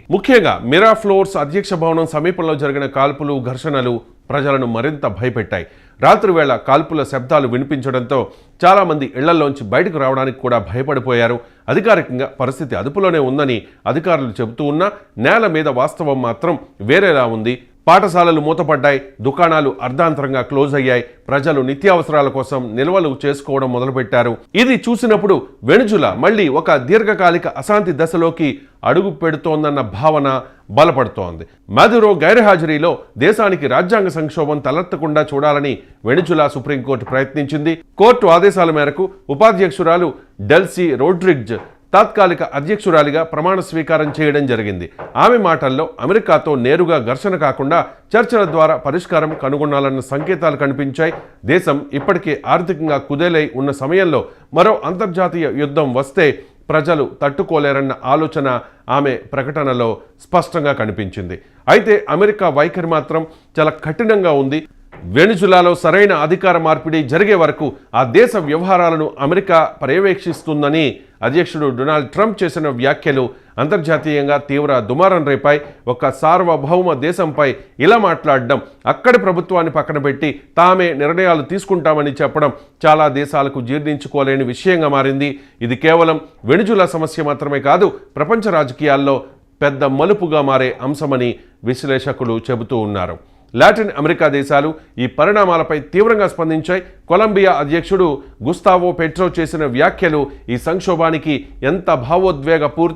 ముఖ్యంగా మిరాఫ్లోర్స్ అధ్యక్ష భవనం సమీపంలో జరిగిన కాల్పులు, ఘర్షణలు ప్రజలను మరింత భయపెట్టాయి. రాత్రి వేళ కాల్పుల శబ్దాలు వినిపించడంతో చాలామంది ఇళ్లలోంచి బయటకు రావడానికి కూడా భయపడిపోయారు. అధికారికంగా పరిస్థితి అదుపులోనే ఉందని అధికారులు చెబుతూ ఉన్నా నేల మీద వాస్తవం మాత్రం వేరేలా ఉంది. పాఠశాలలు మూతపడ్డాయి, దుకాణాలు అర్ధాంతరంగా క్లోజ్ అయ్యాయి, ప్రజలు నిత్యావసరాల కోసం నిల్వలు చేసుకోవడం మొదలుపెట్టారు. ఇది చూసినప్పుడు వెనుజులా మళ్ళీ ఒక దీర్ఘకాలిక అశాంతి దశలోకి అడుగు పెడుతోందన్న భావన బలపడుతోంది. మదురో గైర్హాజరీలో దేశానికి రాజ్యాంగ సంక్షోభం తలెత్తకుండా చూడాలని వెనుజులా సుప్రీంకోర్టు ప్రయత్నించింది. కోర్టు ఆదేశాల మేరకు ఉపాధ్యక్షురాలు డెల్సీ రోడ్రిగ్జ్ తాత్కాలిక అధ్యక్షురాలిగా ప్రమాణ స్వీకారం చేయడం జరిగింది. ఆమె మాటల్లో అమెరికాతో నేరుగా ఘర్షణ కాకుండా చర్చల ద్వారా పరిష్కారం కనుగొనాలన్న సంకేతాలు కనిపించాయి. దేశం ఇప్పటికే ఆర్థికంగా కుదేలై ఉన్న సమయంలో మరో అంతర్జాతీయ యుద్ధం వస్తే ప్రజలు తట్టుకోలేరన్న ఆలోచన ఆమె ప్రకటనలో స్పష్టంగా కనిపించింది. అయితే అమెరికా వైఖరి మాత్రం చాలా కఠినంగా ఉంది. వెనుజులాలో సరైన అధికార మార్పిడి జరిగే వరకు ఆ దేశ వ్యవహారాలను అమెరికా పర్యవేక్షిస్తుందని అధ్యక్షుడు డొనాల్డ్ ట్రంప్ చేసిన వ్యాఖ్యలు అంతర్జాతీయంగా తీవ్ర దుమారం రేపాయి. ఒక సార్వభౌమ దేశంపై ఇలా మాట్లాడడం, అక్కడి ప్రభుత్వాన్ని పక్కన పెట్టి తామే నిర్ణయాలు తీసుకుంటామని చెప్పడం చాలా దేశాలకు జీర్ణించుకోలేని విషయంగా మారింది. ఇది కేవలం వెనుజులా సమస్య మాత్రమే కాదు, ప్రపంచ రాజకీయాల్లో పెద్ద మలుపుగా మారే అంశమని విశ్లేషకులు చెబుతూ ఉన్నారు. లాటిన్ అమెరికా దేశాలు ఈ పరిణామాలపై తీవ్రంగా స్పందించాయి. కొలంబియా అధ్యక్షుడు గుస్తావో పెట్రో చేసిన వ్యాఖ్యలు ఈ సంక్షోభానికి ఎంత భావోద్వేగపూరిత